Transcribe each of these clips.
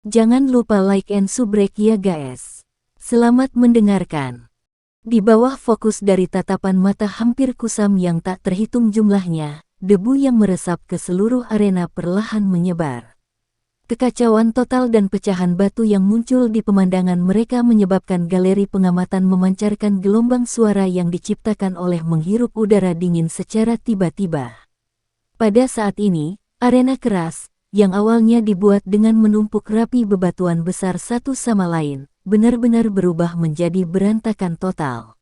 Jangan lupa like and subscribe ya guys. Selamat mendengarkan. Di bawah fokus dari tatapan mata hampir kusam yang tak terhitung jumlahnya, debu yang meresap ke seluruh arena perlahan menyebar. Kekacauan total dan pecahan batu yang muncul di pemandangan mereka menyebabkan galeri pengamatan memancarkan gelombang suara yang diciptakan oleh menghirup udara dingin secara tiba-tiba. Pada saat ini, arena keras, yang awalnya dibuat dengan menumpuk rapi bebatuan besar satu sama lain, benar-benar berubah menjadi berantakan total.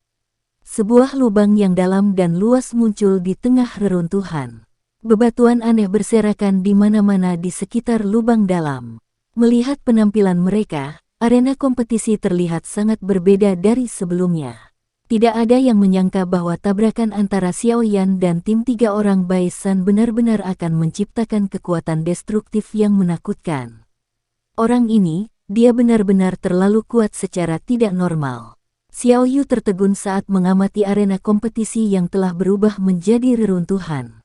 Sebuah lubang yang dalam dan luas muncul di tengah reruntuhan. Bebatuan aneh berserakan di mana-mana di sekitar lubang dalam. Melihat penampilan mereka, arena kompetisi terlihat sangat berbeda dari sebelumnya. Tidak ada yang menyangka bahwa tabrakan antara Xiao Yan dan tim 3 orang Bai Shan benar-benar akan menciptakan kekuatan destruktif yang menakutkan. Orang ini, dia benar-benar terlalu kuat secara tidak normal. Xiao Yu tertegun saat mengamati arena kompetisi yang telah berubah menjadi reruntuhan.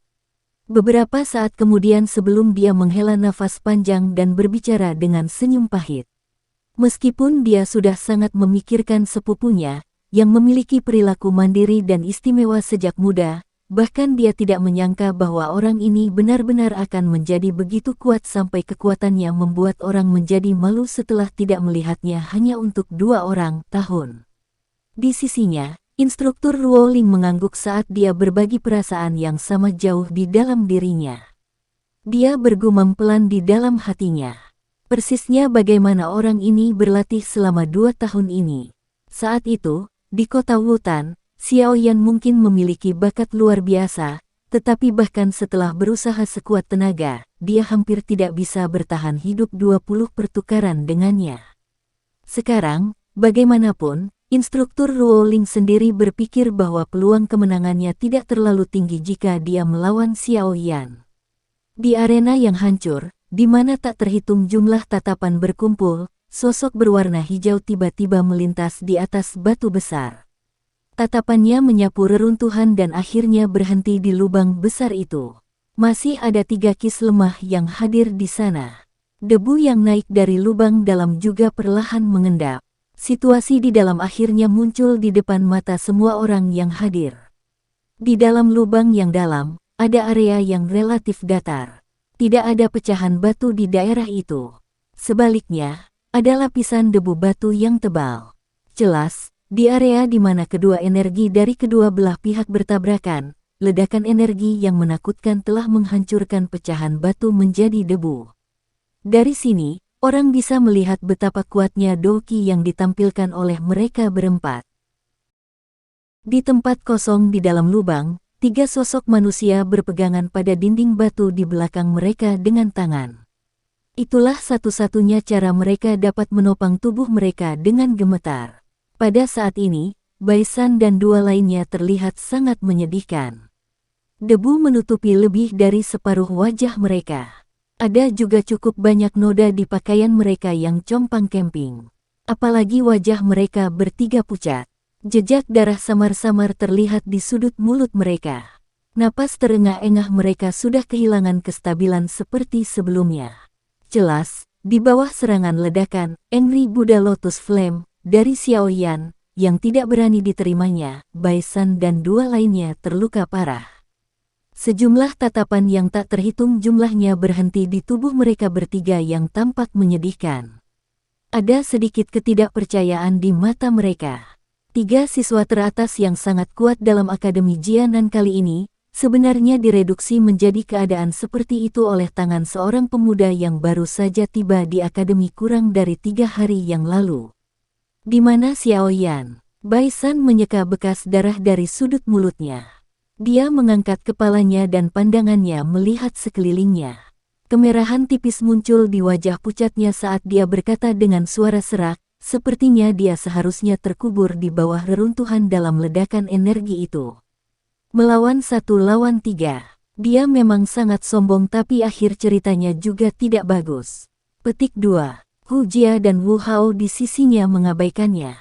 Beberapa saat kemudian sebelum dia menghela nafas panjang dan berbicara dengan senyum pahit. Meskipun dia sudah sangat memikirkan sepupunya, yang memiliki perilaku mandiri dan istimewa sejak muda, bahkan dia tidak menyangka bahwa orang ini benar-benar akan menjadi begitu kuat sampai kekuatannya membuat orang menjadi malu setelah tidak melihatnya hanya untuk 2 tahun. Di sisinya, instruktur Ruo Ling mengangguk saat dia berbagi perasaan yang sama jauh di dalam dirinya. Dia bergumam pelan di dalam hatinya. Persisnya bagaimana orang ini berlatih selama 2 tahun ini. Saat itu, di kota Wutan, Xiao Yan mungkin memiliki bakat luar biasa, tetapi bahkan setelah berusaha sekuat tenaga, dia hampir tidak bisa bertahan hidup 20 pertukaran dengannya. Sekarang, bagaimanapun, instruktur Ruo Ling sendiri berpikir bahwa peluang kemenangannya tidak terlalu tinggi jika dia melawan Xiao Yan. Di arena yang hancur, di mana tak terhitung jumlah tatapan berkumpul, sosok berwarna hijau tiba-tiba melintas di atas batu besar. Tatapannya menyapu reruntuhan dan akhirnya berhenti di lubang besar itu. Masih ada 3 kis lemah yang hadir di sana. Debu yang naik dari lubang dalam juga perlahan mengendap. Situasi di dalam akhirnya muncul di depan mata semua orang yang hadir. Di dalam lubang yang dalam, ada area yang relatif datar. Tidak ada pecahan batu di daerah itu. Sebaliknya, ada lapisan debu batu yang tebal. Jelas, di area di mana kedua energi dari kedua belah pihak bertabrakan, ledakan energi yang menakutkan telah menghancurkan pecahan batu menjadi debu. Dari sini, orang bisa melihat betapa kuatnya Doqi yang ditampilkan oleh mereka berempat. Di tempat kosong di dalam lubang, 3 sosok manusia berpegangan pada dinding batu di belakang mereka dengan tangan. Itulah satu-satunya cara mereka dapat menopang tubuh mereka dengan gemetar. Pada saat ini, Bai Shan dan 2 lainnya terlihat sangat menyedihkan. Debu menutupi lebih dari separuh wajah mereka. Ada juga cukup banyak noda di pakaian mereka yang compang-camping. Apalagi wajah mereka bertiga pucat. Jejak darah samar-samar terlihat di sudut mulut mereka. Napas terengah-engah mereka sudah kehilangan kestabilan seperti sebelumnya. Jelas, di bawah serangan ledakan, Angry Buddha Lotus Flame, dari Xiao Yan, yang tidak berani diterimanya, Bai Shan dan 2 lainnya terluka parah. Sejumlah tatapan yang tak terhitung jumlahnya berhenti di tubuh mereka bertiga yang tampak menyedihkan. Ada sedikit ketidakpercayaan di mata mereka. 3 siswa teratas yang sangat kuat dalam Akademi Jianan kali ini, sebenarnya direduksi menjadi keadaan seperti itu oleh tangan seorang pemuda yang baru saja tiba di akademi kurang dari 3 hari yang lalu. Di mana Xiao Yan? Bai Shan menyeka bekas darah dari sudut mulutnya. Dia mengangkat kepalanya dan pandangannya melihat sekelilingnya. Kemerahan tipis muncul di wajah pucatnya saat dia berkata dengan suara serak, sepertinya dia seharusnya terkubur di bawah reruntuhan dalam ledakan energi itu. Melawan 1 lawan 3. Dia memang sangat sombong tapi akhir ceritanya juga tidak bagus. Petik 2. Hu Jia dan Wu Hao di sisinya mengabaikannya.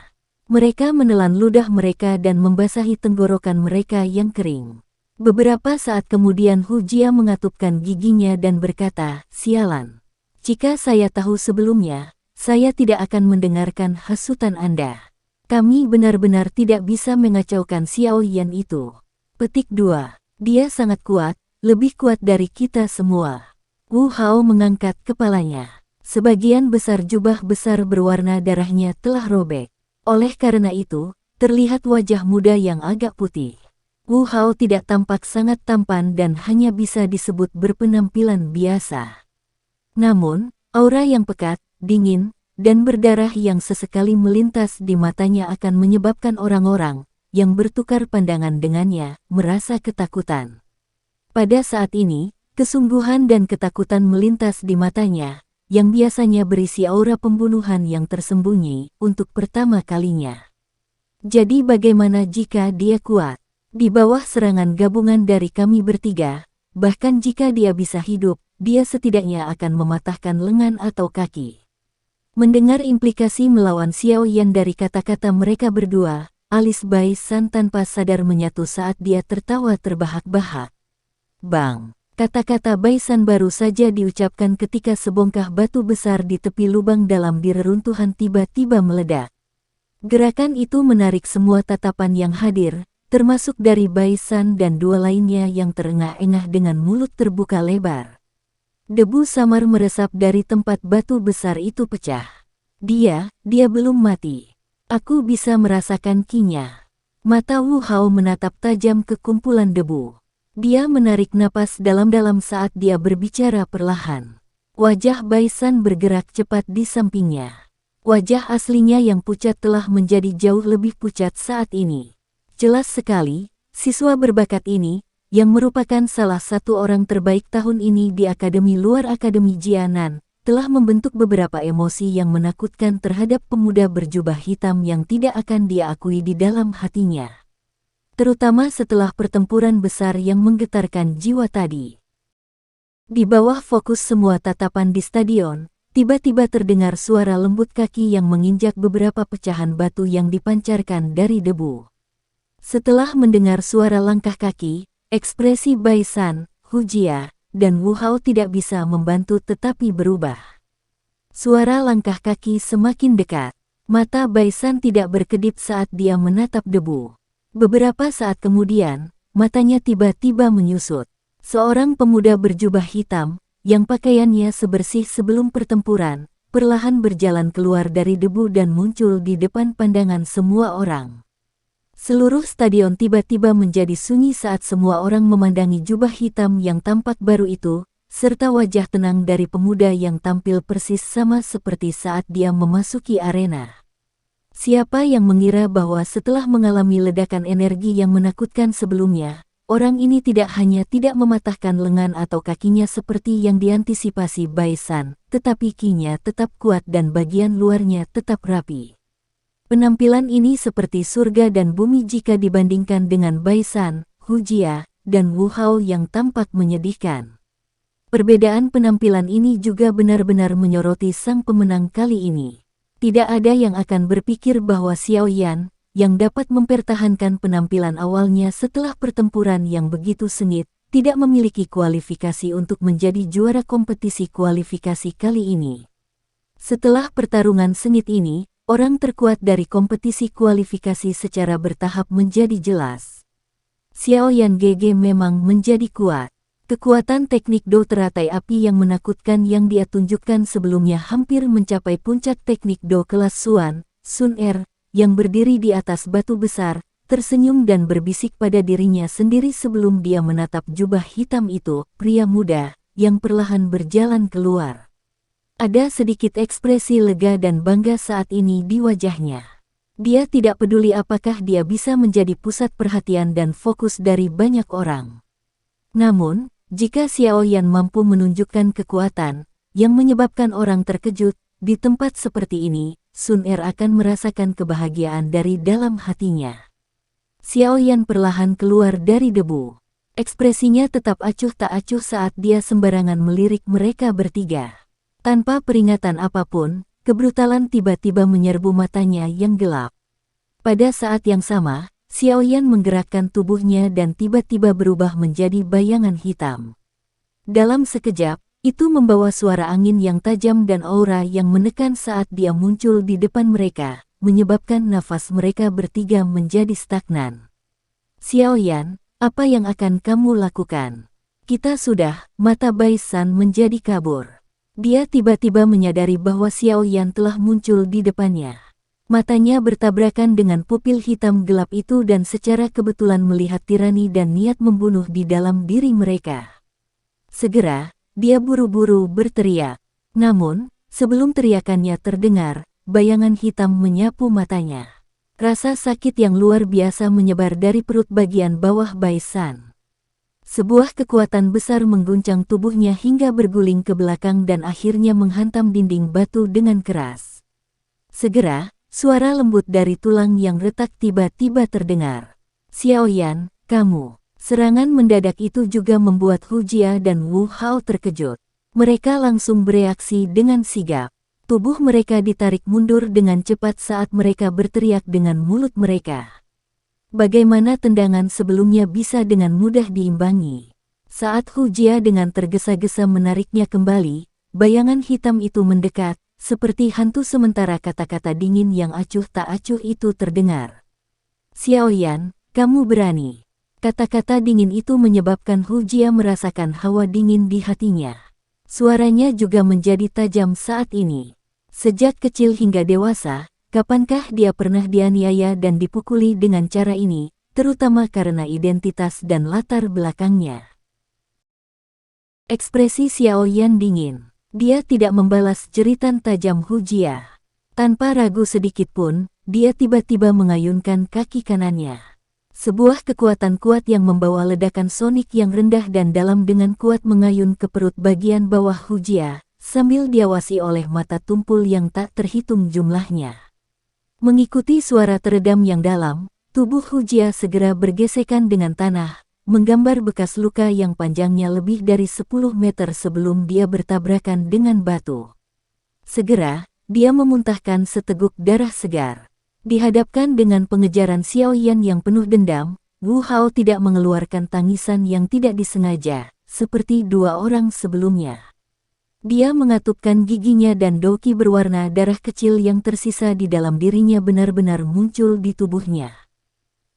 Mereka menelan ludah mereka dan membasahi tenggorokan mereka yang kering. Beberapa saat kemudian Hu Jia mengatupkan giginya dan berkata, "Sialan. Jika saya tahu sebelumnya, saya tidak akan mendengarkan hasutan Anda. Kami benar-benar tidak bisa mengacaukan Xiao Yan itu. Petik 2. Dia sangat kuat, lebih kuat dari kita semua. Wu Hao mengangkat kepalanya. Sebagian besar jubah besar berwarna darahnya telah robek. Oleh karena itu, terlihat wajah muda yang agak putih. Wu Hao tidak tampak sangat tampan dan hanya bisa disebut berpenampilan biasa. Namun, aura yang pekat, dingin, dan berdarah yang sesekali melintas di matanya akan menyebabkan orang-orang yang bertukar pandangan dengannya merasa ketakutan. Pada saat ini, kesungguhan dan ketakutan melintas di matanya, yang biasanya berisi aura pembunuhan yang tersembunyi untuk pertama kalinya. Jadi bagaimana jika dia kuat? Di bawah serangan gabungan dari kami bertiga, bahkan jika dia bisa hidup, dia setidaknya akan mematahkan lengan atau kaki. Mendengar implikasi melawan Xiao Yan dari kata-kata mereka berdua, alis Bai San tanpa sadar menyatu saat dia tertawa terbahak-bahak. Bang! Kata-kata Bai San baru saja diucapkan ketika sebongkah batu besar di tepi lubang dalam di reruntuhan tiba-tiba meledak. Gerakan itu menarik semua tatapan yang hadir, termasuk dari Bai San dan dua lainnya yang terengah-engah dengan mulut terbuka lebar. Debu samar meresap dari tempat batu besar itu pecah. Dia belum mati. Aku bisa merasakan kinya. Mata Wu Hao menatap tajam ke kumpulan debu. Dia menarik napas dalam-dalam saat dia berbicara perlahan. Wajah Bai San bergerak cepat di sampingnya. Wajah aslinya yang pucat telah menjadi jauh lebih pucat saat ini. Jelas sekali, siswa berbakat ini, yang merupakan salah satu orang terbaik tahun ini di Akademi Luar Akademi Jianan, telah membentuk beberapa emosi yang menakutkan terhadap pemuda berjubah hitam yang tidak akan dia akui di dalam hatinya. Terutama setelah pertempuran besar yang menggetarkan jiwa tadi. Di bawah fokus semua tatapan di stadion, tiba-tiba terdengar suara lembut kaki yang menginjak beberapa pecahan batu yang dipancarkan dari debu. Setelah mendengar suara langkah kaki, ekspresi Bai San, Hu Jia, dan Wu Hao tidak bisa membantu tetapi berubah. Suara langkah kaki semakin dekat. Mata Bai San tidak berkedip saat dia menatap debu. Beberapa saat kemudian, matanya tiba-tiba menyusut. Seorang pemuda berjubah hitam, yang pakaiannya sebersih sebelum pertempuran, perlahan berjalan keluar dari debu dan muncul di depan pandangan semua orang. Seluruh stadion tiba-tiba menjadi sunyi saat semua orang memandangi jubah hitam yang tampak baru itu, serta wajah tenang dari pemuda yang tampil persis sama seperti saat dia memasuki arena. Siapa yang mengira bahwa setelah mengalami ledakan energi yang menakutkan sebelumnya, orang ini tidak hanya tidak mematahkan lengan atau kakinya seperti yang diantisipasi Bai San, tetapi kinya tetap kuat dan bagian luarnya tetap rapi. Penampilan ini seperti surga dan bumi jika dibandingkan dengan Bai San, Hu Jia, dan Wu Hao yang tampak menyedihkan. Perbedaan penampilan ini juga benar-benar menyoroti sang pemenang kali ini. Tidak ada yang akan berpikir bahwa Xiao Yan, yang dapat mempertahankan penampilan awalnya setelah pertempuran yang begitu sengit, tidak memiliki kualifikasi untuk menjadi juara kompetisi kualifikasi kali ini. Setelah pertarungan sengit ini, orang terkuat dari kompetisi kualifikasi secara bertahap menjadi jelas. Xiao Yan GG memang menjadi kuat. Kekuatan teknik Do teratai api yang menakutkan yang dia tunjukkan sebelumnya hampir mencapai puncak teknik Do kelas Sun Er, yang berdiri di atas batu besar, tersenyum dan berbisik pada dirinya sendiri sebelum dia menatap jubah hitam itu, pria muda, yang perlahan berjalan keluar. Ada sedikit ekspresi lega dan bangga saat ini di wajahnya. Dia tidak peduli apakah dia bisa menjadi pusat perhatian dan fokus dari banyak orang. Namun, jika Xiao Yan mampu menunjukkan kekuatan yang menyebabkan orang terkejut, di tempat seperti ini, Sun Er akan merasakan kebahagiaan dari dalam hatinya. Xiao Yan perlahan keluar dari debu. Ekspresinya tetap acuh tak acuh saat dia sembarangan melirik mereka bertiga. Tanpa peringatan apapun, kebrutalan tiba-tiba menyerbu matanya yang gelap. Pada saat yang sama, Xiao Yan menggerakkan tubuhnya dan tiba-tiba berubah menjadi bayangan hitam. Dalam sekejap, Itu membawa suara angin yang tajam dan aura yang menekan saat dia muncul di depan mereka, menyebabkan nafas mereka bertiga menjadi stagnan. Xiaoyan, apa yang akan kamu lakukan? Kita sudah, mata Baisan menjadi kabur. Dia tiba-tiba menyadari bahwa Xiaoyan telah muncul di depannya. Matanya bertabrakan dengan pupil hitam gelap itu dan secara kebetulan melihat tirani dan niat membunuh di dalam diri mereka. Segera, dia buru-buru berteriak. Namun, sebelum teriakannya terdengar, bayangan hitam menyapu matanya. Rasa sakit yang luar biasa menyebar dari perut bagian bawah Baisan. Sebuah kekuatan besar mengguncang tubuhnya hingga berguling ke belakang dan akhirnya menghantam dinding batu dengan keras. Segera, suara lembut dari tulang yang retak tiba-tiba terdengar. Xiaoyan, kamu. Serangan mendadak itu juga membuat Hu Jia dan Wu Hao terkejut. Mereka langsung bereaksi dengan sigap. Tubuh mereka ditarik mundur dengan cepat saat mereka berteriak dengan mulut mereka. Bagaimana tendangan sebelumnya bisa dengan mudah diimbangi. Saat Hu Jia dengan tergesa-gesa menariknya kembali, bayangan hitam itu mendekat, seperti hantu sementara kata-kata dingin yang acuh tak acuh itu terdengar. Xiaoyan, kamu berani. Kata-kata dingin itu menyebabkan Hu Jia merasakan hawa dingin di hatinya. Suaranya juga menjadi tajam saat ini. Sejak kecil hingga dewasa, kapankah dia pernah dianiaya dan dipukuli dengan cara ini, terutama karena identitas dan latar belakangnya. Ekspresi Xiaoyan dingin. Dia tidak membalas jeritan tajam Hu Jia. Tanpa ragu sedikitpun, dia tiba-tiba mengayunkan kaki kanannya. Sebuah kekuatan kuat yang membawa ledakan sonik yang rendah dan dalam dengan kuat mengayun ke perut bagian bawah Hu Jia, sambil diawasi oleh mata tumpul yang tak terhitung jumlahnya. Mengikuti suara teredam yang dalam, tubuh Hu Jia segera bergesekan dengan tanah, menggambar bekas luka yang panjangnya lebih dari 10 meter sebelum dia bertabrakan dengan batu. Segera, dia memuntahkan seteguk darah segar. Dihadapkan dengan pengejaran Xiaoyan yang penuh dendam, Wu Hao tidak mengeluarkan tangisan yang tidak disengaja, seperti dua orang sebelumnya. Dia mengatupkan giginya dan doki berwarna darah kecil yang tersisa di dalam dirinya benar-benar muncul di tubuhnya.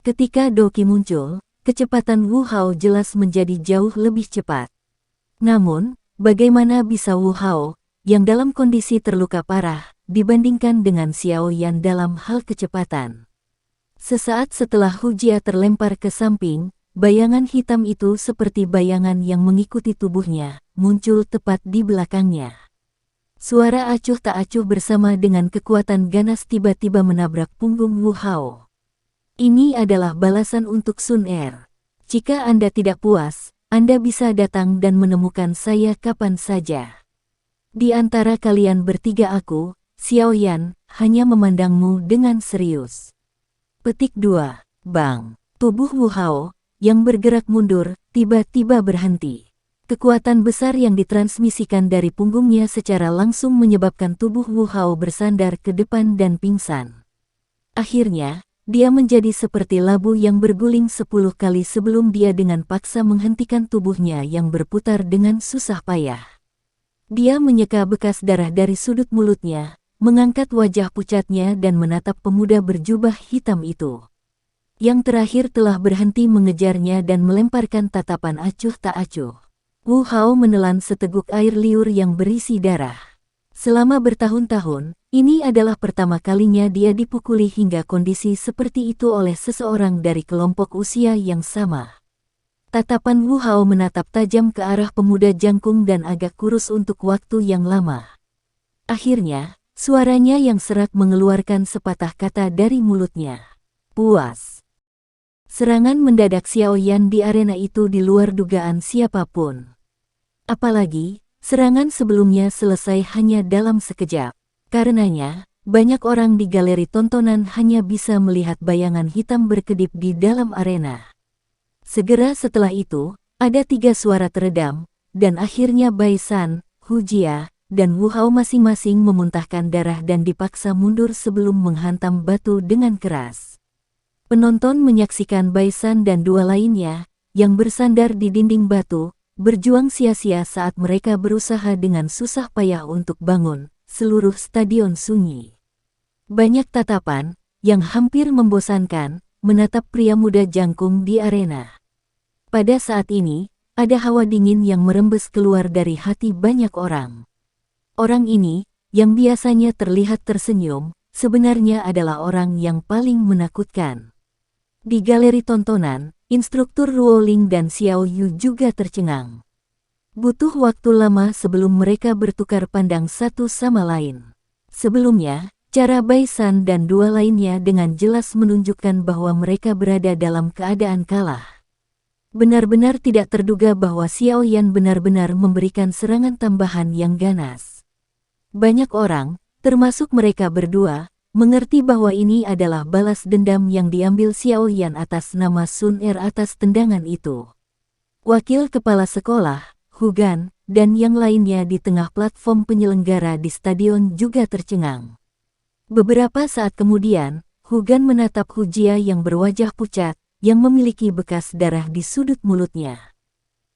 Ketika doki muncul, kecepatan Wu Hao jelas menjadi jauh lebih cepat. Namun, bagaimana bisa Wu Hao, yang dalam kondisi terluka parah, dibandingkan dengan Xiaoyan dalam hal kecepatan? Sesaat setelah Hu Jia terlempar ke samping, bayangan hitam itu seperti bayangan yang mengikuti tubuhnya, muncul tepat di belakangnya. Suara acuh tak acuh bersama dengan kekuatan ganas tiba-tiba menabrak punggung Wu Hao. Ini adalah balasan untuk Sun Er. Jika Anda tidak puas, Anda bisa datang dan menemukan saya kapan saja. Di antara kalian bertiga aku, Xiaoyan, hanya memandangmu dengan serius. Petik 2. Bang. Tubuh Wu Hao, yang bergerak mundur, tiba-tiba berhenti. Kekuatan besar yang ditransmisikan dari punggungnya secara langsung menyebabkan tubuh Wu Hao bersandar ke depan dan pingsan. Akhirnya, dia menjadi seperti labu yang berguling 10 kali sebelum dia dengan paksa menghentikan tubuhnya yang berputar dengan susah payah. Dia menyeka bekas darah dari sudut mulutnya, mengangkat wajah pucatnya dan menatap pemuda berjubah hitam itu. Yang terakhir telah berhenti mengejarnya dan melemparkan tatapan acuh tak acuh. Wu Hao menelan seteguk air liur yang berisi darah. Selama bertahun-tahun, ini adalah pertama kalinya dia dipukuli hingga kondisi seperti itu oleh seseorang dari kelompok usia yang sama. Tatapan Wu Hao menatap tajam ke arah pemuda jangkung dan agak kurus untuk waktu yang lama. Akhirnya, suaranya yang serak mengeluarkan sepatah kata dari mulutnya. Puas. Serangan mendadak Xiaoyan di arena itu di luar dugaan siapapun. Apalagi, serangan sebelumnya selesai hanya dalam sekejap. Karenanya, banyak orang di galeri tontonan hanya bisa melihat bayangan hitam berkedip di dalam arena. Segera setelah itu, ada 3 suara teredam, dan akhirnya Baisan, Hu Jia, dan Wu Hao masing-masing memuntahkan darah dan dipaksa mundur sebelum menghantam batu dengan keras. Penonton menyaksikan Baisan dan 2 lainnya, yang bersandar di dinding batu, berjuang sia-sia saat mereka berusaha dengan susah payah untuk bangun seluruh stadion sunyi. Banyak tatapan yang hampir membosankan menatap pria muda jangkung di arena. Pada saat ini, ada hawa dingin yang merembes keluar dari hati banyak orang. Orang ini, yang biasanya terlihat tersenyum, sebenarnya adalah orang yang paling menakutkan. Di galeri tontonan, instruktur Ruo Ling dan Xiao Yu juga tercengang. Butuh waktu lama sebelum mereka bertukar pandang satu sama lain. Sebelumnya, cara Bai San dan dua lainnya dengan jelas menunjukkan bahwa mereka berada dalam keadaan kalah. Benar-benar tidak terduga bahwa Xiao Yan benar-benar memberikan serangan tambahan yang ganas. Banyak orang, termasuk mereka berdua, mengerti bahwa ini adalah balas dendam yang diambil Xiao Yan atas nama Sun Er atas tendangan itu. Wakil kepala sekolah, Hu Gan, dan yang lainnya di tengah platform penyelenggara di stadion juga tercengang. Beberapa saat kemudian, Hu Gan menatap Hu Jia yang berwajah pucat, yang memiliki bekas darah di sudut mulutnya.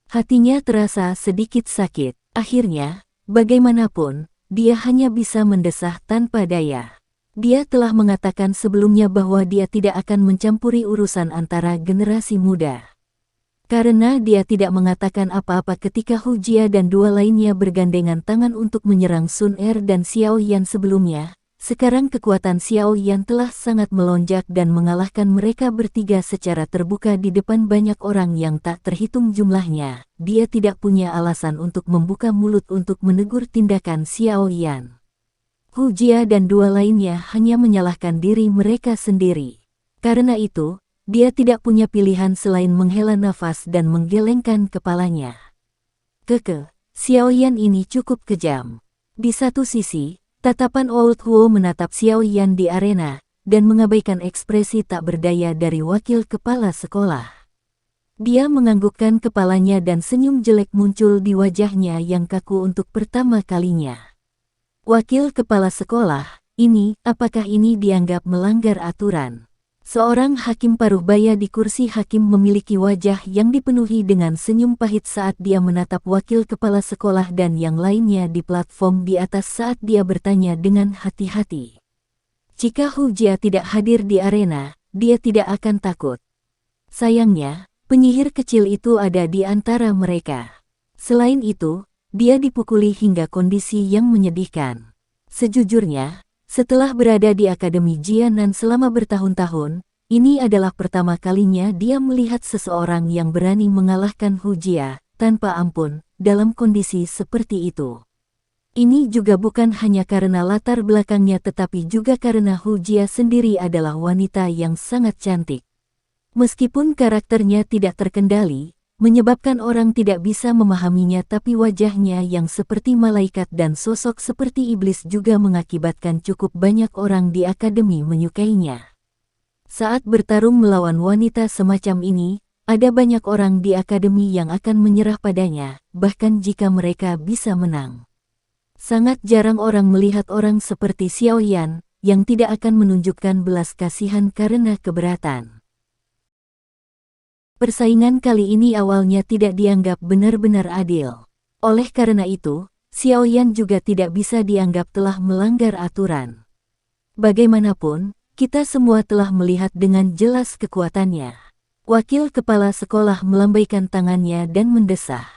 Hatinya terasa sedikit sakit. Akhirnya, bagaimanapun, dia hanya bisa mendesah tanpa daya. Dia telah mengatakan sebelumnya bahwa dia tidak akan mencampuri urusan antara generasi muda. Karena dia tidak mengatakan apa-apa ketika Hu Jia dan dua lainnya bergandengan tangan untuk menyerang Sun Er dan Xiao Yan sebelumnya, sekarang kekuatan Xiao Yan telah sangat melonjak dan mengalahkan mereka bertiga secara terbuka di depan banyak orang yang tak terhitung jumlahnya. Dia tidak punya alasan untuk membuka mulut untuk menegur tindakan Xiao Yan. Hu Jia dan dua lainnya hanya menyalahkan diri mereka sendiri. Karena itu, dia tidak punya pilihan selain menghela nafas dan menggelengkan kepalanya. Xiao Yan ini cukup kejam. Di satu sisi, tatapan Old Huo menatap Xiao Yan di arena, dan mengabaikan ekspresi tak berdaya dari wakil kepala sekolah. Dia menganggukkan kepalanya dan senyum jelek muncul di wajahnya yang kaku untuk pertama kalinya. Wakil kepala sekolah, apakah ini dianggap melanggar aturan? Seorang hakim paruh baya di kursi hakim memiliki wajah yang dipenuhi dengan senyum pahit saat dia menatap wakil kepala sekolah dan yang lainnya di platform di atas saat dia bertanya dengan hati-hati. Jika Hu Jia tidak hadir di arena, dia tidak akan takut. Sayangnya, penyihir kecil itu ada di antara mereka. Selain itu, dia dipukuli hingga kondisi yang menyedihkan. Sejujurnya, setelah berada di Akademi Jianan selama bertahun-tahun, ini adalah pertama kalinya dia melihat seseorang yang berani mengalahkan Hu Jia tanpa ampun dalam kondisi seperti itu. Ini juga bukan hanya karena latar belakangnya tetapi juga karena Hu Jia sendiri adalah wanita yang sangat cantik. Meskipun karakternya tidak terkendali, menyebabkan orang tidak bisa memahaminya tapi wajahnya yang seperti malaikat dan sosok seperti iblis juga mengakibatkan cukup banyak orang di akademi menyukainya. Saat bertarung melawan wanita semacam ini, ada banyak orang di akademi yang akan menyerah padanya, bahkan jika mereka bisa menang. Sangat jarang orang melihat orang seperti Xiao Yan, yang tidak akan menunjukkan belas kasihan karena keberatan. Persaingan kali ini awalnya tidak dianggap benar-benar adil. Oleh karena itu, Xiao Yan juga tidak bisa dianggap telah melanggar aturan. Bagaimanapun, kita semua telah melihat dengan jelas kekuatannya. Wakil kepala sekolah melambaikan tangannya dan mendesah.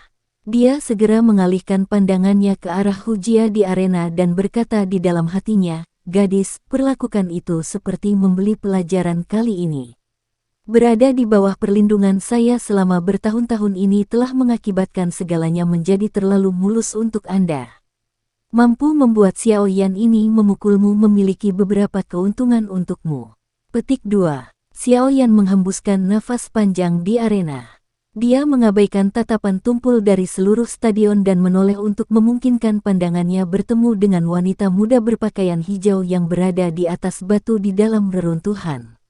Dia segera mengalihkan pandangannya ke arah Hu Jia di arena dan berkata di dalam hatinya, "Gadis, perlakukan itu seperti membeli pelajaran kali ini. Berada di bawah perlindungan saya selama bertahun-tahun ini telah mengakibatkan segalanya menjadi terlalu mulus untuk Anda. Mampu membuat Xiao Yan ini memukulmu memiliki beberapa keuntungan untukmu." Petik 2. Xiao Yan menghembuskan nafas panjang di arena. Dia mengabaikan tatapan tumpul dari seluruh stadion dan menoleh untuk memungkinkan pandangannya bertemu dengan wanita muda berpakaian hijau yang berada di atas batu di dalam reruntuhan.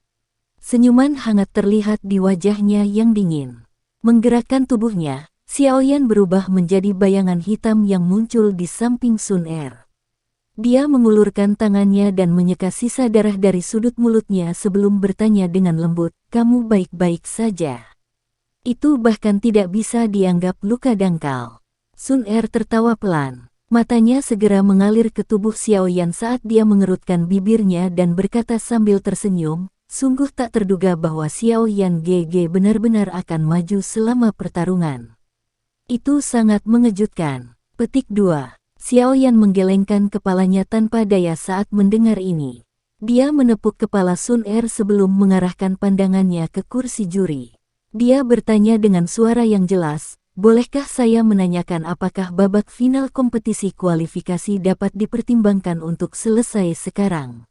Senyuman hangat terlihat di wajahnya yang dingin. Menggerakkan tubuhnya, Xiao Yan berubah menjadi bayangan hitam yang muncul di samping Sun Er. Dia mengulurkan tangannya dan menyeka sisa darah dari sudut mulutnya sebelum bertanya dengan lembut, "Kamu baik-baik saja?" Itu bahkan tidak bisa dianggap luka dangkal. Sun Er tertawa pelan. Matanya segera mengalir ke tubuh Xiao Yan saat dia mengerutkan bibirnya dan berkata sambil tersenyum, sungguh tak terduga bahwa Xiao Yan GG benar-benar akan maju selama pertarungan. Itu sangat mengejutkan. Petik 2. Xiao Yan menggelengkan kepalanya tanpa daya saat mendengar ini. Dia menepuk kepala Sun Er sebelum mengarahkan pandangannya ke kursi juri. Dia bertanya dengan suara yang jelas, bolehkah saya menanyakan apakah babak final kompetisi kualifikasi dapat dipertimbangkan untuk selesai sekarang?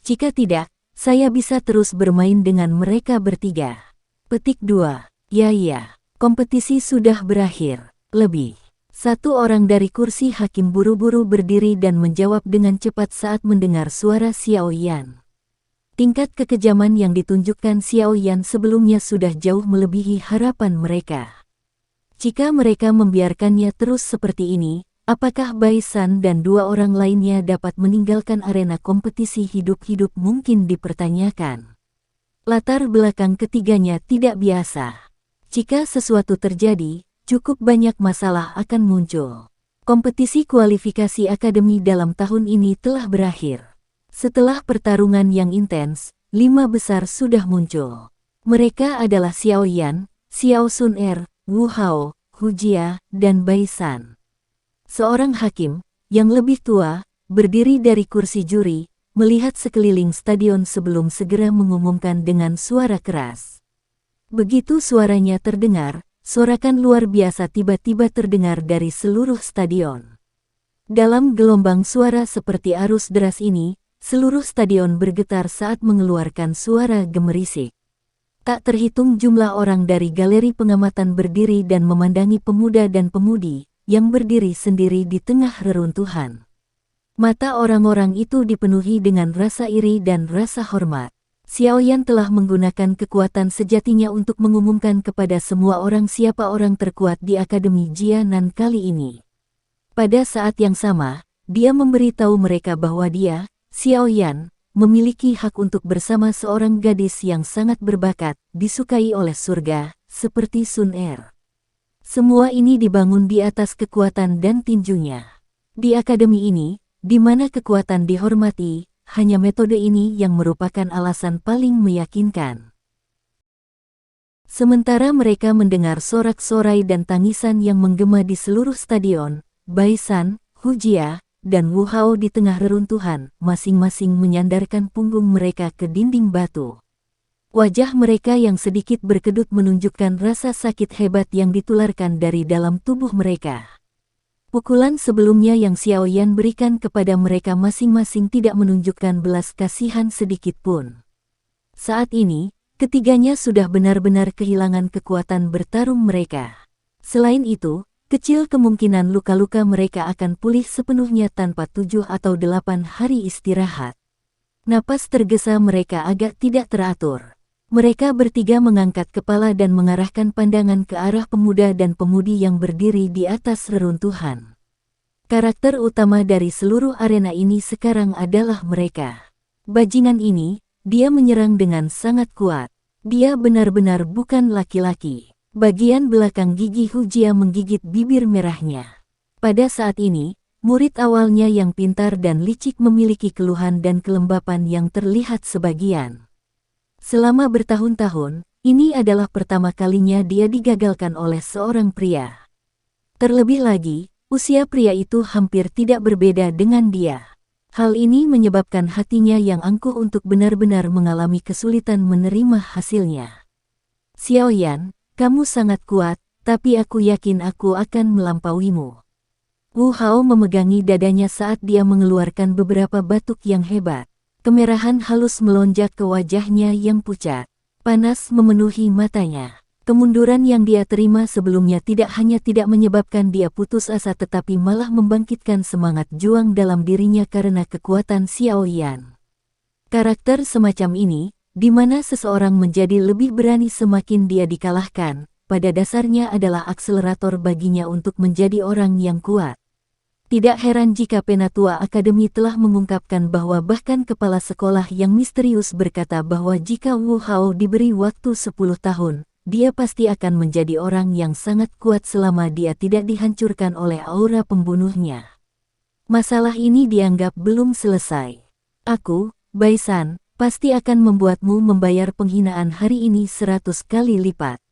Jika tidak, saya bisa terus bermain dengan mereka bertiga. Petik 2. Ya, kompetisi sudah berakhir. Lebih. Satu orang dari kursi hakim buru-buru berdiri dan menjawab dengan cepat saat mendengar suara Xiao Yan. Tingkat kekejaman yang ditunjukkan Xiao Yan sebelumnya sudah jauh melebihi harapan mereka. Jika mereka membiarkannya terus seperti ini, apakah Bai San dan dua orang lainnya dapat meninggalkan arena kompetisi hidup-hidup mungkin dipertanyakan. Latar belakang ketiganya tidak biasa. Jika sesuatu terjadi, cukup banyak masalah akan muncul. Kompetisi kualifikasi akademi dalam tahun ini telah berakhir. Setelah pertarungan yang intens, 5 besar sudah muncul. Mereka adalah Xiao Yan, Xiao Sun Er, Wu Hao, Hu Jia, dan Bai San. Seorang hakim, yang lebih tua, berdiri dari kursi juri, melihat sekeliling stadion sebelum segera mengumumkan dengan suara keras. Begitu suaranya terdengar, sorakan luar biasa tiba-tiba terdengar dari seluruh stadion. Dalam gelombang suara seperti arus deras ini, seluruh stadion bergetar saat mengeluarkan suara gemerisik. Tak terhitung jumlah orang dari galeri pengamatan berdiri dan memandangi pemuda dan pemudi yang berdiri sendiri di tengah reruntuhan. Mata orang-orang itu dipenuhi dengan rasa iri dan rasa hormat. Xiao Yan telah menggunakan kekuatan sejatinya untuk mengumumkan kepada semua orang siapa orang terkuat di Akademi Jianan kali ini. Pada saat yang sama, dia memberitahu mereka bahwa dia, Xiao Yan, memiliki hak untuk bersama seorang gadis yang sangat berbakat, disukai oleh surga, seperti Sun Er. Semua ini dibangun di atas kekuatan dan tinjunya. Di akademi ini, di mana kekuatan dihormati, hanya metode ini yang merupakan alasan paling meyakinkan. Sementara mereka mendengar sorak-sorai dan tangisan yang menggema di seluruh stadion, Bai San, Hu Jia, dan Wu Hao di tengah reruntuhan, masing-masing menyandarkan punggung mereka ke dinding batu. Wajah mereka yang sedikit berkedut menunjukkan rasa sakit hebat yang ditularkan dari dalam tubuh mereka. Pukulan sebelumnya yang Xiao Yan berikan kepada mereka masing-masing tidak menunjukkan belas kasihan sedikit pun. Saat ini, ketiganya sudah benar-benar kehilangan kekuatan bertarung mereka. Selain itu, kecil kemungkinan luka-luka mereka akan pulih sepenuhnya tanpa 7 atau 8 hari istirahat. Napas tergesa mereka agak tidak teratur. Mereka bertiga mengangkat kepala dan mengarahkan pandangan ke arah pemuda dan pemudi yang berdiri di atas reruntuhan. Karakter utama dari seluruh arena ini sekarang adalah mereka. Bajingan ini, dia menyerang dengan sangat kuat. Dia benar-benar bukan laki-laki. Bagian belakang gigi Hu Jia menggigit bibir merahnya. Pada saat ini, murid awalnya yang pintar dan licik memiliki keluhan dan kelembapan yang terlihat sebagian. Selama bertahun-tahun, ini adalah pertama kalinya dia digagalkan oleh seorang pria. Terlebih lagi, usia pria itu hampir tidak berbeda dengan dia. Hal ini menyebabkan hatinya yang angkuh untuk benar-benar mengalami kesulitan menerima hasilnya. Xiao Yan, kamu sangat kuat, tapi aku yakin aku akan melampauimu. Wu Hao memegangi dadanya saat dia mengeluarkan beberapa batuk yang hebat. Kemerahan halus melonjak ke wajahnya yang pucat. Panas memenuhi matanya. Kemunduran yang dia terima sebelumnya tidak hanya tidak menyebabkan dia putus asa tetapi malah membangkitkan semangat juang dalam dirinya karena kekuatan Xiao Yan. Karakter semacam ini, di mana seseorang menjadi lebih berani semakin dia dikalahkan, pada dasarnya adalah akselerator baginya untuk menjadi orang yang kuat. Tidak heran jika Penatua Akademi telah mengungkapkan bahwa bahkan kepala sekolah yang misterius berkata bahwa jika Wu Hao diberi waktu 10 tahun, dia pasti akan menjadi orang yang sangat kuat selama dia tidak dihancurkan oleh aura pembunuhnya. Masalah ini dianggap belum selesai. Aku, Baisan, pasti akan membuatmu membayar penghinaan hari ini 100 kali lipat.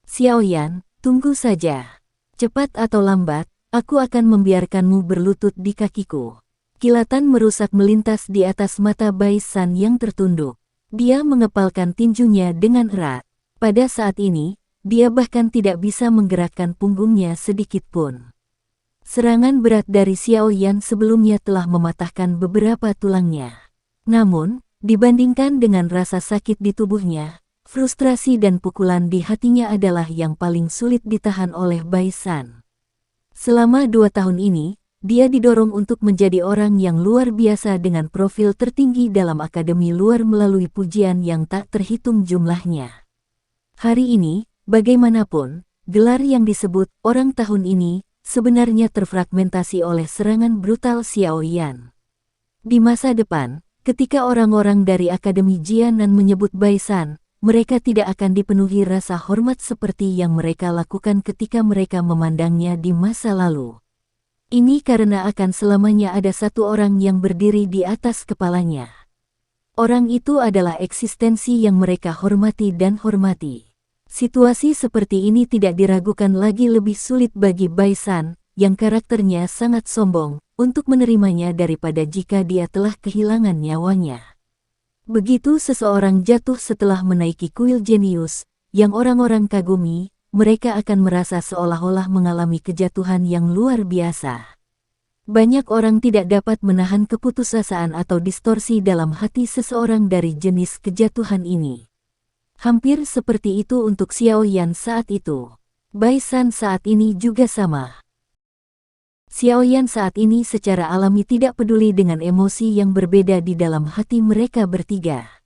Xiaoyan, tunggu saja. Cepat atau lambat, aku akan membiarkanmu berlutut di kakiku. Kilatan merusak melintas di atas mata Baisan yang tertunduk. Dia mengepalkan tinjunya dengan erat. Pada saat ini, dia bahkan tidak bisa menggerakkan punggungnya sedikit pun. Serangan berat dari Xiaoyan sebelumnya telah mematahkan beberapa tulangnya. Namun, dibandingkan dengan rasa sakit di tubuhnya, frustrasi dan pukulan di hatinya adalah yang paling sulit ditahan oleh Baisan. Selama 2 tahun ini, dia didorong untuk menjadi orang yang luar biasa dengan profil tertinggi dalam akademi luar melalui pujian yang tak terhitung jumlahnya. Hari ini, bagaimanapun, gelar yang disebut orang tahun ini sebenarnya terfragmentasi oleh serangan brutal Xiaoyan. Di masa depan, ketika orang-orang dari Akademi Jianan menyebut Baisan, mereka tidak akan dipenuhi rasa hormat seperti yang mereka lakukan ketika mereka memandangnya di masa lalu. Ini karena akan selamanya ada satu orang yang berdiri di atas kepalanya. Orang itu adalah eksistensi yang mereka hormati dan hormati. Situasi seperti ini tidak diragukan lagi lebih sulit bagi Baisan, yang karakternya sangat sombong, untuk menerimanya daripada jika dia telah kehilangan nyawanya. Begitu seseorang jatuh setelah menaiki kuil jenius, yang orang-orang kagumi, mereka akan merasa seolah-olah mengalami kejatuhan yang luar biasa. Banyak orang tidak dapat menahan keputusasaan atau distorsi dalam hati seseorang dari jenis kejatuhan ini. Hampir seperti itu untuk Xiaoyan saat itu. Baisan saat ini juga sama. Xiaoyan saat ini secara alami tidak peduli dengan emosi yang berbeda di dalam hati mereka bertiga.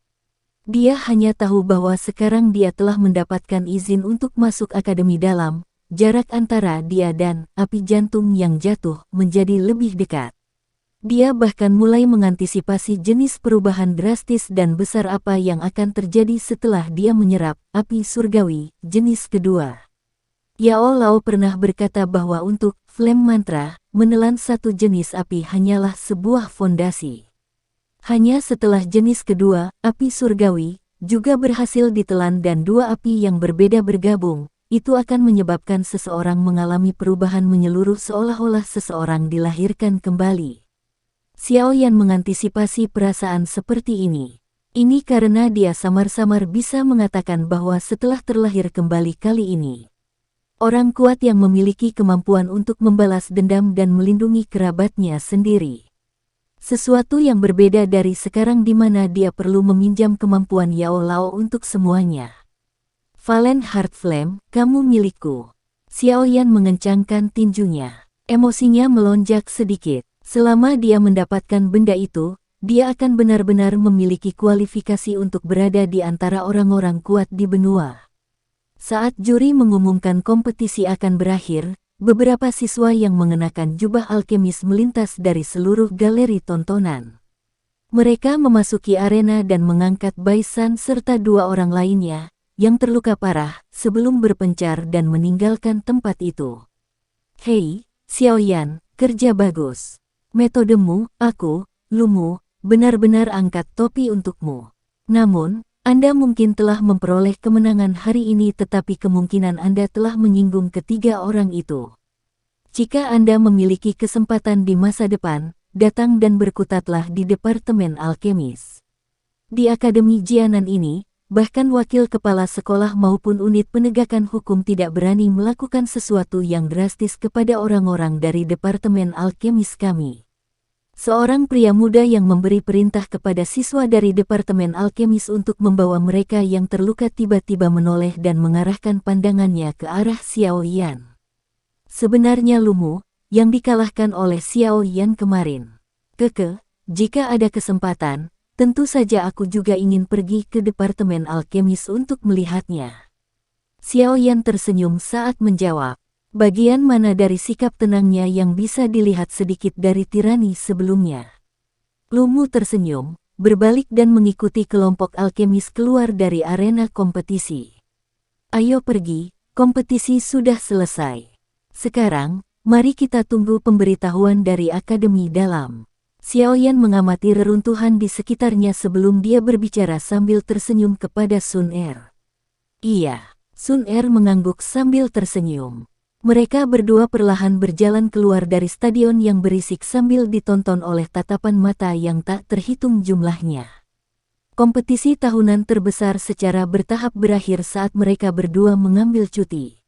Dia hanya tahu bahwa sekarang dia telah mendapatkan izin untuk masuk akademi dalam, jarak antara dia dan api jantung yang jatuh menjadi lebih dekat. Dia bahkan mulai mengantisipasi jenis perubahan drastis dan besar apa yang akan terjadi setelah dia menyerap api surgawi jenis kedua. Yao Lao pernah berkata bahwa untuk Flame Mantra, menelan satu jenis api hanyalah sebuah fondasi. Hanya setelah jenis kedua, api surgawi, juga berhasil ditelan dan dua api yang berbeda bergabung, itu akan menyebabkan seseorang mengalami perubahan menyeluruh seolah-olah seseorang dilahirkan kembali. Xiaoyan mengantisipasi perasaan seperti ini. Ini karena dia samar-samar bisa mengatakan bahwa setelah terlahir kembali kali ini, orang kuat yang memiliki kemampuan untuk membalas dendam dan melindungi kerabatnya sendiri. Sesuatu yang berbeda dari sekarang di mana dia perlu meminjam kemampuan Yao Lao untuk semuanya. Valen Heart Flame, kamu milikku. Xiaoyan mengencangkan tinjunya. Emosinya melonjak sedikit. Selama dia mendapatkan benda itu, dia akan benar-benar memiliki kualifikasi untuk berada di antara orang-orang kuat di benua. Saat juri mengumumkan kompetisi akan berakhir, beberapa siswa yang mengenakan jubah alkemis melintas dari seluruh galeri tontonan. Mereka memasuki arena dan mengangkat Baisan serta dua orang lainnya, yang terluka parah, sebelum berpencar dan meninggalkan tempat itu. Hei, Xiaoyan, kerja bagus. Metodemu, aku, Lumu, benar-benar angkat topi untukmu. Namun, Anda mungkin telah memperoleh kemenangan hari ini tetapi kemungkinan Anda telah menyinggung ketiga orang itu. Jika Anda memiliki kesempatan di masa depan, datang dan berkutatlah di Departemen Alkemis. Di Akademi Jianan ini, bahkan wakil kepala sekolah maupun unit penegakan hukum tidak berani melakukan sesuatu yang drastis kepada orang-orang dari Departemen Alkemis kami. Seorang pria muda yang memberi perintah kepada siswa dari Departemen Alkemis untuk membawa mereka yang terluka tiba-tiba menoleh dan mengarahkan pandangannya ke arah Xiaoyan. Sebenarnya Lumu, yang dikalahkan oleh Xiaoyan kemarin. Jika ada kesempatan, tentu saja aku juga ingin pergi ke Departemen Alkemis untuk melihatnya. Xiaoyan tersenyum saat menjawab. Bagian mana dari sikap tenangnya yang bisa dilihat sedikit dari tirani sebelumnya. Lumu tersenyum, berbalik dan mengikuti kelompok alkemis keluar dari arena kompetisi. Ayo pergi, kompetisi sudah selesai. Sekarang, mari kita tunggu pemberitahuan dari Akademi Dalam. Xiaoyan mengamati reruntuhan di sekitarnya sebelum dia berbicara sambil tersenyum kepada Sun Er. Iya, Sun Er mengangguk sambil tersenyum. Mereka berdua perlahan berjalan keluar dari stadion yang berisik sambil ditonton oleh tatapan mata yang tak terhitung jumlahnya. Kompetisi tahunan terbesar secara bertahap berakhir saat mereka berdua mengambil cuti.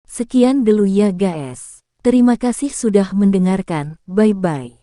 Sekian dulu ya guys. Terima kasih sudah mendengarkan. Bye-bye.